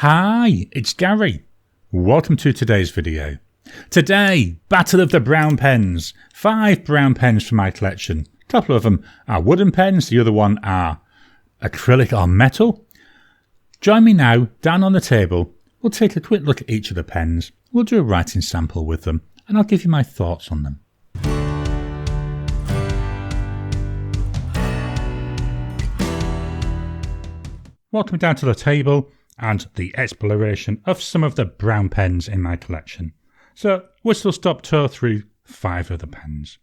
Hi, it's Gary. Welcome to today's video. Today, Battle of the Brown Pens. 5 brown pens from my collection. A couple of them are wooden pens, the other one are acrylic or metal. Join me now, down on the table. We'll take a quick look at each of the pens. We'll do a writing sample with them, and I'll give you my thoughts on them. Welcome down to the table and the exploration of some of the brown pens in my collection. So we'll still stop tour through 5 of the pens.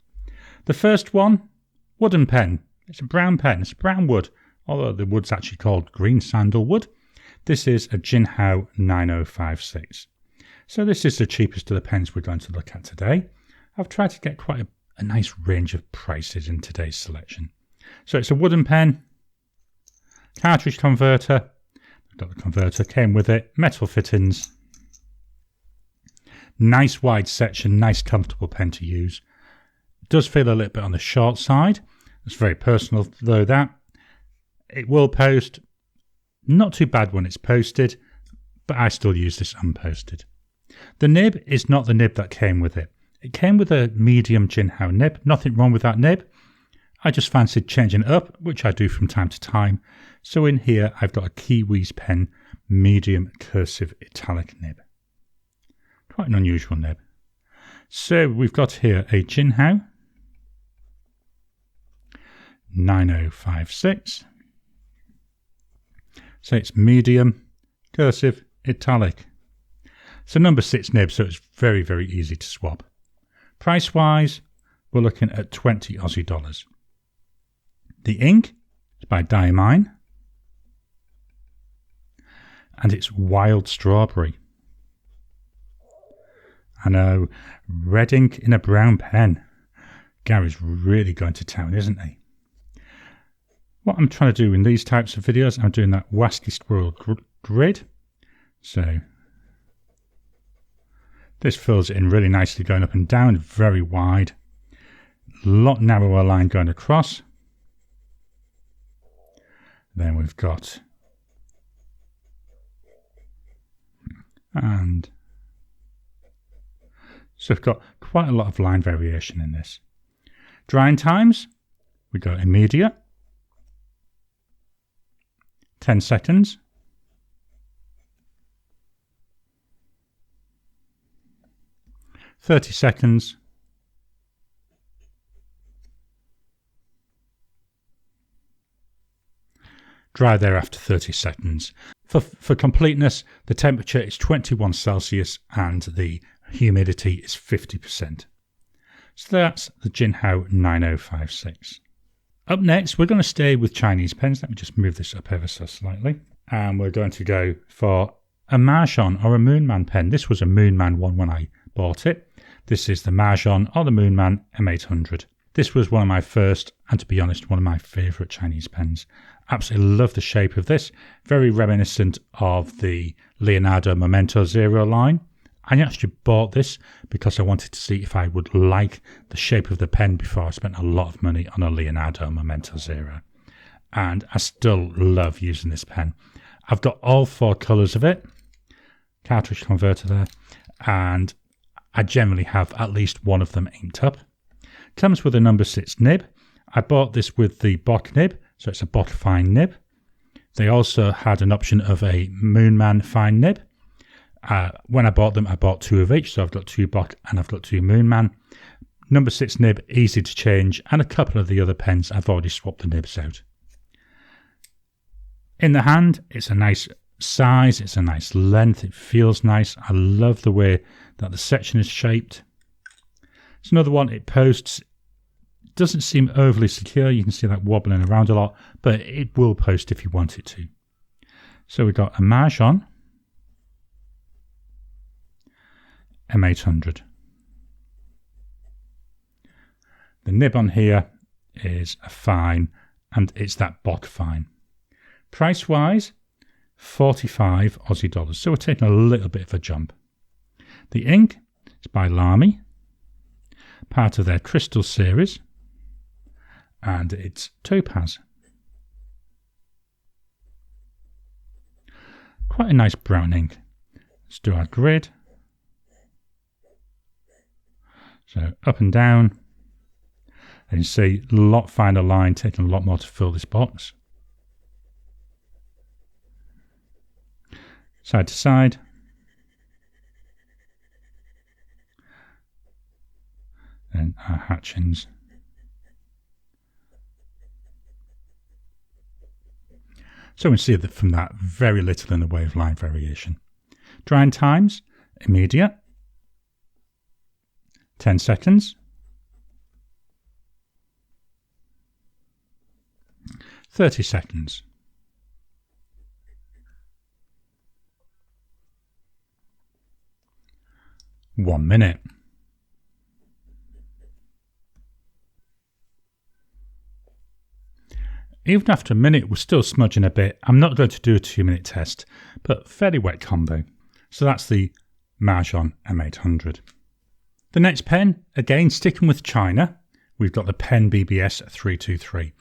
The first one, wooden pen. It's a brown pen, it's brown wood, although the wood's actually called green sandalwood. This is a Jinhao 9056. So this is the cheapest of the pens we're going to look at today. I've tried to get quite a nice range of prices in today's selection. So it's a wooden pen, cartridge converter. I've got the converter, came with it, metal fittings, nice wide section, nice comfortable pen to use. It does feel a little bit on the short side. It's very personal though that. It will post, not too bad when it's posted, but I still use this unposted. The nib is not the nib that came with it. It came with a medium Jinhao nib, nothing wrong with that nib. I just fancied changing it up, which I do from time to time. So in here, I've got a Kiwi's pen, medium cursive italic nib. Quite an unusual nib. So we've got here a Jinhao 9056. So it's medium cursive italic. So number 6 nib, so it's very, very easy to swap. Price wise, we're looking at 20 Aussie dollars. The ink is by Diamine, and it's Wild Strawberry. I know, red ink in a brown pen. Gary's really going to town, isn't he? What I'm trying to do in these types of videos, I'm doing that wasky squirrel grid. So this fills it in really nicely, going up and down, very wide. A lot narrower line going across. Then we've got, and so we've got quite a lot of line variation in this. Drying times, we go immediate, 10 seconds, 30 seconds, dry there after 30 seconds. For completeness, the temperature is 21 Celsius and the humidity is 50%. So that's the Jinhao 9056. Up next, we're going to stay with Chinese pens. Let me just move this up ever so slightly. And we're going to go for a Majohn or a Moonman pen. This was a Moonman one when I bought it. This is the Majohn or the Moonman M800. This was one of my first, and to be honest, one of my favourite Chinese pens. Absolutely love the shape of this. Very reminiscent of the Leonardo Momento Zero line. I actually bought this because I wanted to see if I would like the shape of the pen before I spent a lot of money on a Leonardo Momento Zero. And I still love using this pen. I've got all 4 colours of it. Cartridge converter there. And I generally have at least one of them inked up. Comes with a number 6 nib. I bought this with the Bock nib, so it's a Bock fine nib. They also had an option of a Moonman fine nib. When I bought them, I bought 2 of each, so I've got 2 Bock and I've got 2 Moonman. Number 6 nib, easy to change, and a couple of the other pens, I've already swapped the nibs out. In the hand, it's a nice size, it's a nice length, it feels nice. I love the way that the section is shaped. It's another one, it posts, doesn't seem overly secure, you can see that wobbling around a lot, but it will post if you want it to. So we've got a Majohn M800. The nib on here is a fine, and it's that Bock fine. Price wise, 45 Aussie dollars, so we're taking a little bit of a jump. The ink is by Lamy, part of their Crystal series, and it's Topaz. Quite a nice brown ink. Let's do our grid. So up and down. And you see a lot finer line, taking a lot more to fill this box. Side to side. And our hatchings. So we see that from that very little in the way of line variation. Drying times, immediate. 10 seconds. 30 seconds. 1 minute. Even after a minute, we're still smudging a bit. I'm not going to do a 2-minute test, but fairly wet combo. So that's the Majohn M800. The next pen, again sticking with China, we've got the PenBBS 323.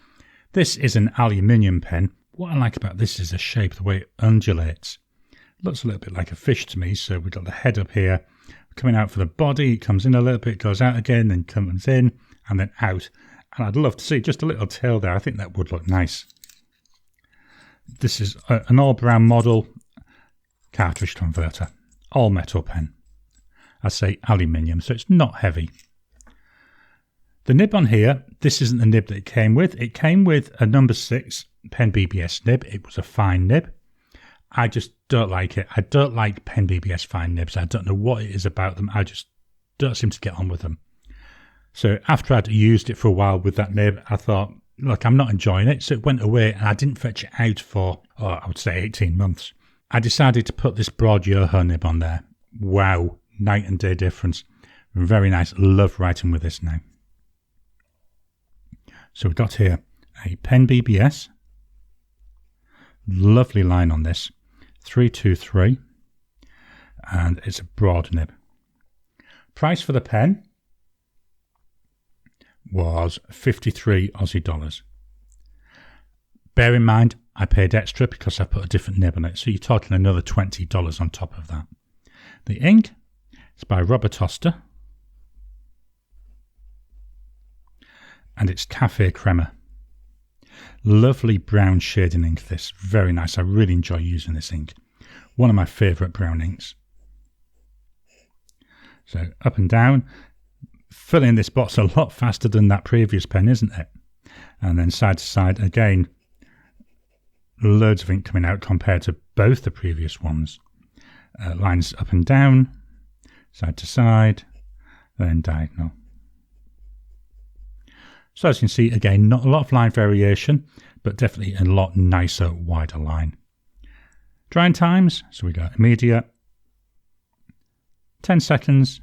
This is an aluminium pen. What I like about this is the shape, the way it undulates. It looks a little bit like a fish to me, so we've got the head up here, coming out for the body, it comes in a little bit, goes out again, then comes in, and then out. And I'd love to see just a little tail there. I think that would look nice. This is an all-brown model cartridge converter. All metal pen. I say aluminium, so it's not heavy. The nib on here, this isn't the nib that it came with. It came with a number 6 PenBBS nib. It was a fine nib. I just don't like it. I don't like PenBBS fine nibs. I don't know what it is about them. I just don't seem to get on with them. So after I'd used it for a while with that nib, I thought, look, I'm not enjoying it. So it went away and I didn't fetch it out for, I would say 18 months. I decided to put this broad Yoho nib on there. Wow, night and day difference. Very nice. Love writing with this now. So we've got here a PenBBS. Lovely line on this. 323. And it's a broad nib. Price for the pen was 53 Aussie dollars. Bear in mind, I paid extra because I put a different nib on it, so you're talking another $20 on top of that. The ink is by Oster, and it's Caffe Crema. Lovely brown shading ink this, very nice. I really enjoy using this ink. One of my favourite brown inks. So up and down. Filling this box a lot faster than that previous pen, isn't it? And then side to side again, loads of ink coming out compared to both the previous ones. Lines up and down, side to side, then diagonal. So as you can see, again, not a lot of line variation, but definitely a lot nicer, wider line. Drying times, so we got immediate, 10 seconds,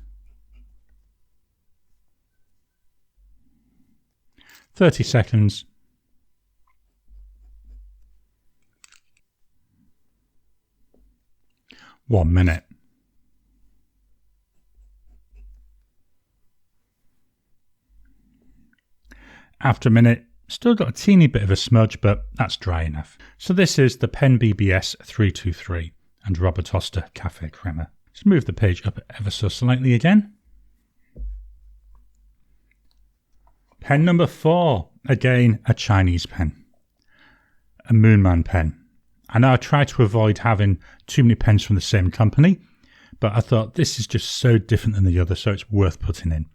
30 seconds, 1 minute. After a minute, still got a teeny bit of a smudge, but that's dry enough. So this is the PenBBS 323 and Oster Caffe Crema. Let's move the page up ever so slightly again. Pen number 4, again a Chinese pen, a Moonman pen. I know I try to avoid having too many pens from the same company, but I thought this is just so different than the other, so it's worth putting in.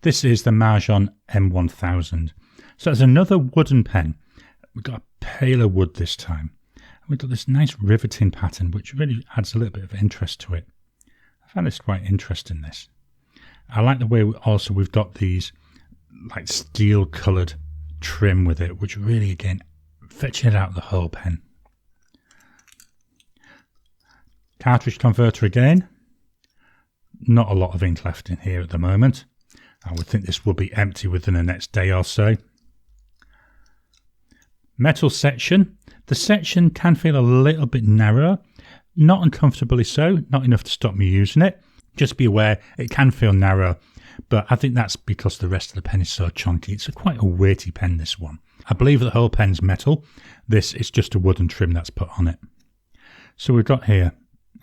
This is the Majohn M1000. So it's another wooden pen. We've got a paler wood this time. And we've got this nice riveting pattern, which really adds a little bit of interest to it. I found this quite interesting, this. I like the way we've got these like steel coloured trim with it, which really, again, fetching it out the whole pen. Cartridge converter again. Not a lot of ink left in here at the moment. I would think this will be empty within the next day or so. Metal section. The section can feel a little bit narrow. Not uncomfortably so. Not enough to stop me using it. Just be aware it can feel narrow. But I think that's because the rest of the pen is so chunky. It's quite a weighty pen, this one. I believe the whole pen's metal. This is just a wooden trim that's put on it. So we've got here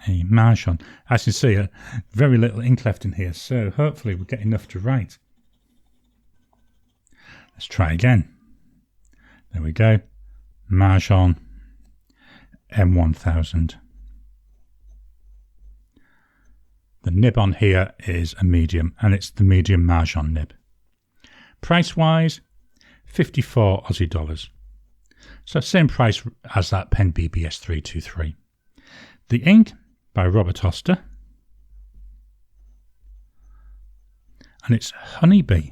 a Majohn. As you see, very little ink left in here, so hopefully we'll get enough to write. Let's try again. There we go. Majohn M1000. The nib on here is a medium, and it's the medium Majohn nib. Price-wise, 54 Aussie dollars. So same price as that PenBBS 323. The ink by Robert Oster. And it's Honeybee.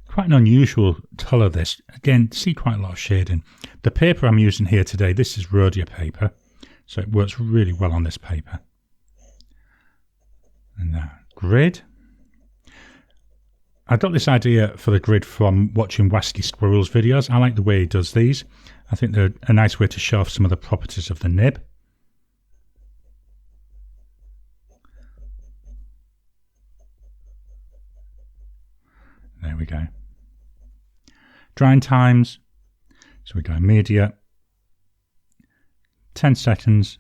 Quite an unusual colour this. Again, see quite a lot of shading. The paper I'm using here today, this is Rhodia paper. So it works really well on this paper. And now, grid. I got this idea for the grid from watching Wasky Squirrel's videos. I like the way he does these. I think they're a nice way to show off some of the properties of the nib. There we go. Drying times. So we go immediate. 10 seconds.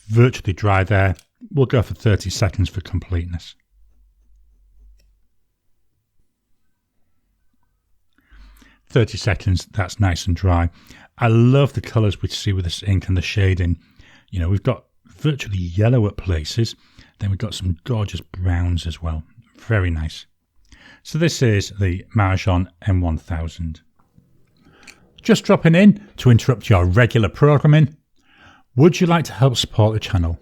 Virtually dry there. We'll go for 30 seconds for completeness. .30 that's nice and dry. I love the colours we see with this ink and the shading. You know, we've got virtually yellow at places. Then we've got some gorgeous browns as well. Very nice. So this is the Majohn M1000. Just dropping in to interrupt your regular programming. Would you like to help support the channel?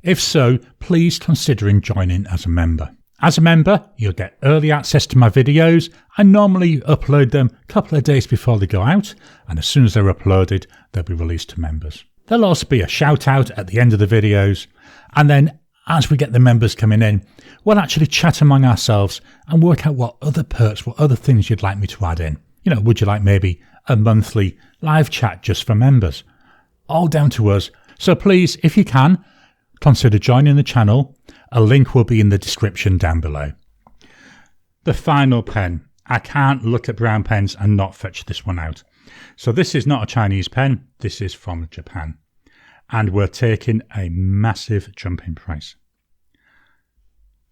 If so, please consider joining as a member. As a member, you'll get early access to my videos. I normally upload them a couple of days before they go out, and as soon as they're uploaded, they'll be released to members. There'll also be a shout out at the end of the videos, and then as we get the members coming in, we'll actually chat among ourselves and work out what other perks, what other things you'd like me to add in. You know, would you like maybe a monthly live chat just for members? All down to us. So please, if you can, consider joining the channel. A link will be in the description down below. The final pen. I can't look at brown pens and not fetch this one out. So this is not a Chinese pen. This is from Japan. And we're taking a massive jump in price.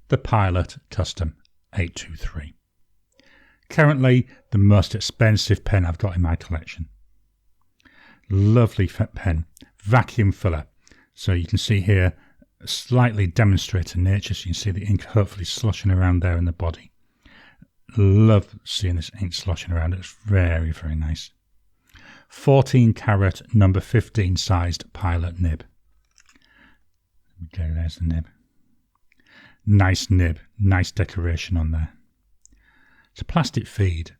The Pilot Custom 823. Currently the most expensive pen I've got in my collection. Lovely pen. Vacuum filler. So you can see here a slightly demonstrator nature. So you can see the ink hopefully sloshing around there in the body. Love seeing this ink sloshing around. It's very, very nice. 14 karat number 15 sized Pilot nib. Okay, there's the nib. Nice nib. Nice decoration on there. It's a plastic feed.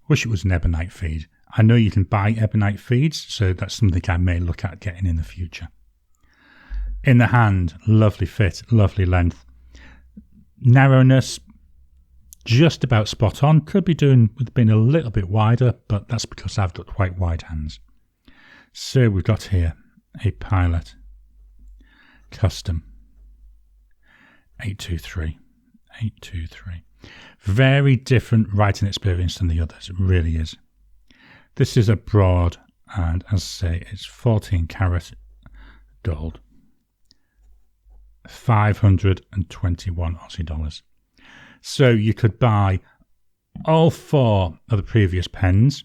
Wish it was an ebonite feed. I know you can buy ebonite feeds, so that's something I may look at getting in the future. In the hand, lovely fit, lovely length. Narrowness, just about spot on. Could be doing with being a little bit wider, but that's because I've got quite wide hands. So we've got here a Pilot Custom 823. 823. Very different writing experience than the others. It really is. This is a broad, and as I say, it's 14 karat gold. 521 Aussie dollars. So you could buy all four of the previous pens,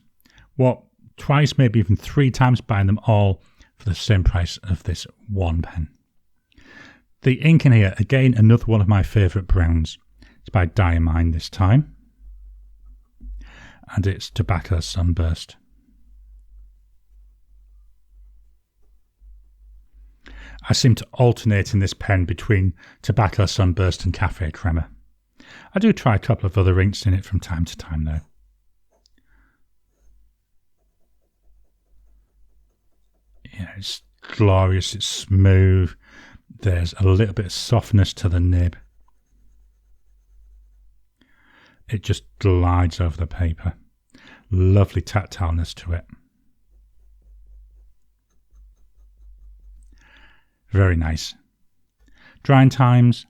twice, maybe even 3 times, buying them all for the same price of this one pen. The ink in here, again, another one of my favourite browns. It's by Diamine this time. And it's Tobacco Sunburst. I seem to alternate in this pen between Tobacco Sunburst and Caffe Crema. I do try a couple of other inks in it from time to time though. Yeah, it's glorious, it's smooth. There's a little bit of softness to the nib. It just glides over the paper. Lovely tactileness to it. Very nice. Drying times.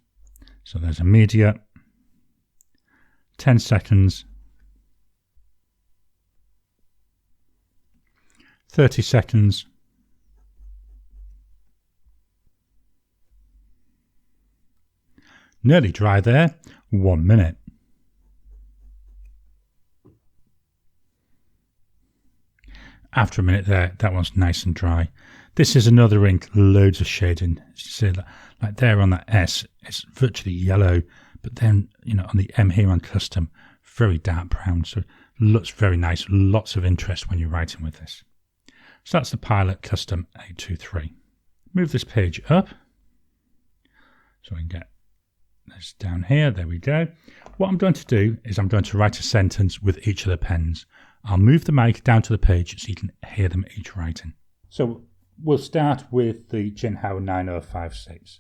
So there's immediate. 10 seconds. 30 seconds. Nearly dry there. 1 minute. After a minute there, that one's nice and dry. This is another ink, loads of shading. As you see, like there on that S, it's virtually yellow, but then, you know, on the M here on custom, very dark brown. So it looks very nice. Lots of interest when you're writing with this. So that's the Pilot Custom 823. Move this page up so we can get this down here. There we go. What I'm going to do is I'm going to write a sentence with each of the pens. I'll move the mic down to the page so you can hear them each writing. So we'll start with the Jinhao 9056.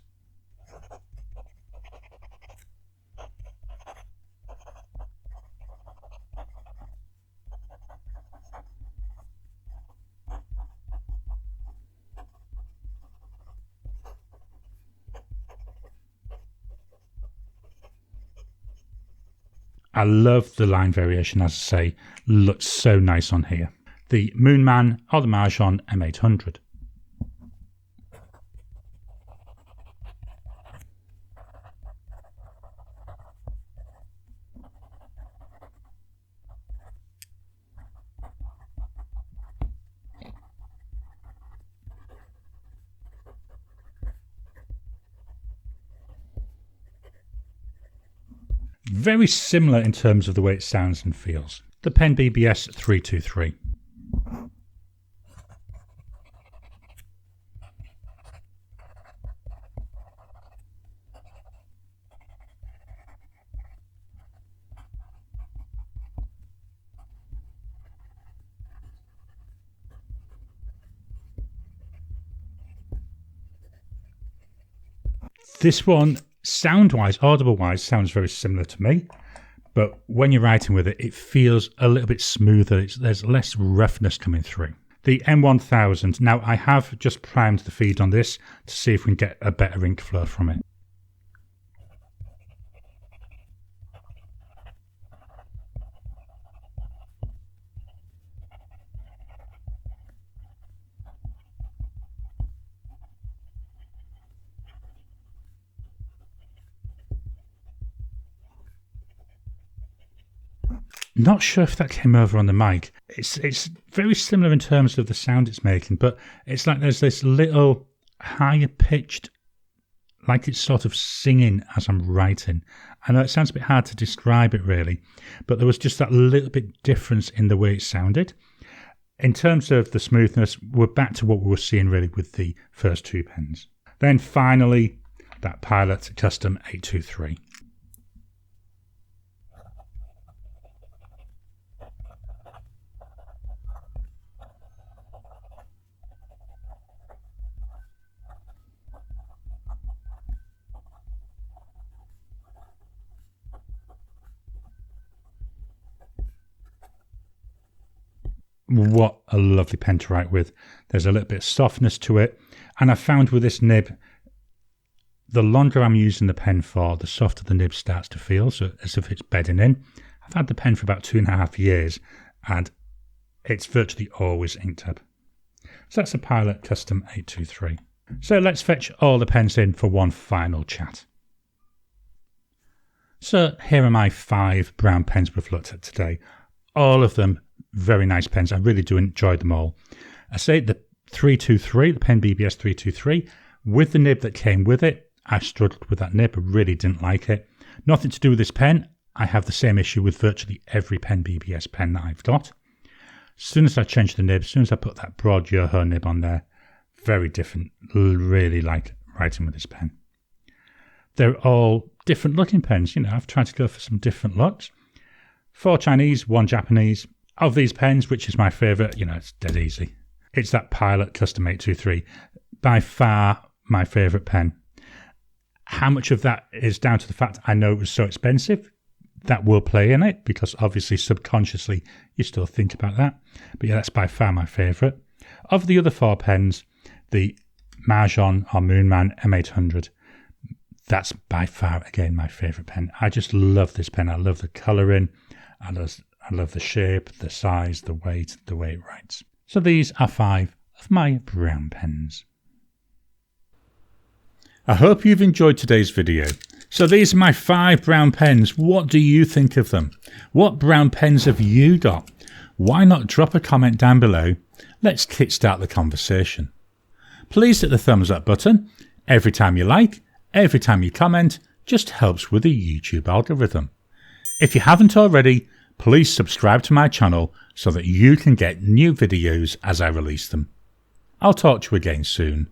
I love the line variation, as I say, looks so nice on here. The Moon Man or the Majohn M800. Very similar in terms of the way it sounds and feels. The PenBBS 323. This one, sound-wise, audible-wise, sounds very similar to me. But when you're writing with it, it feels a little bit smoother. There's less roughness coming through. The M1000. Now, I have just primed the feed on this to see if we can get a better ink flow from it. Not sure if that came over on the mic. It's very similar in terms of the sound it's making, but it's like there's this little higher pitched, like it's sort of singing as I'm writing. I know it sounds a bit hard to describe it really, but there was just that little bit difference in the way it sounded. In terms of the smoothness, we're back to what we were seeing really with the first two pens. Then finally, that Pilot Custom 823. What a lovely pen to write with. There's a little bit of softness to it. And I found with this nib, the longer I'm using the pen for, the softer the nib starts to feel, so as if it's bedding in. I've had the pen for about 2.5 years and it's virtually always inked up. So that's a Pilot Custom 823. So let's fetch all the pens in for one final chat. So here are my 5 brown pens we've looked at today. All of them very nice pens. I really do enjoy them all. I say the 323, the PenBBS 323, with the nib that came with it, I struggled with that nib. I really didn't like it. Nothing to do with this pen. I have the same issue with virtually every PenBBS pen that I've got. As soon as I changed the nib, as soon as I put that broad Yoho nib on there, very different. Really like writing with this pen. They're all different looking pens. You know, I've tried to go for some different looks. 4 Chinese, 1 Japanese. Of these pens, which is my favourite, you know, it's dead easy. It's that Pilot Custom 823. By far my favourite pen. How much of that is down to the fact I know it was so expensive? That will play in it, because obviously subconsciously you still think about that. But yeah, that's by far my favourite. Of the other 4 pens, the Majohn or Moonman M800, that's by far, again, my favourite pen. I just love this pen. I love the colouring. I love the shape, the size, the weight, the way it writes. So these are 5 of my brown pens. I hope you've enjoyed today's video. So these are my 5 brown pens. What do you think of them? What brown pens have you got? Why not drop a comment down below? Let's kickstart the conversation. Please hit the thumbs up button. Every time you like, every time you comment, just helps with the YouTube algorithm. If you haven't already, please subscribe to my channel so that you can get new videos as I release them. I'll talk to you again soon.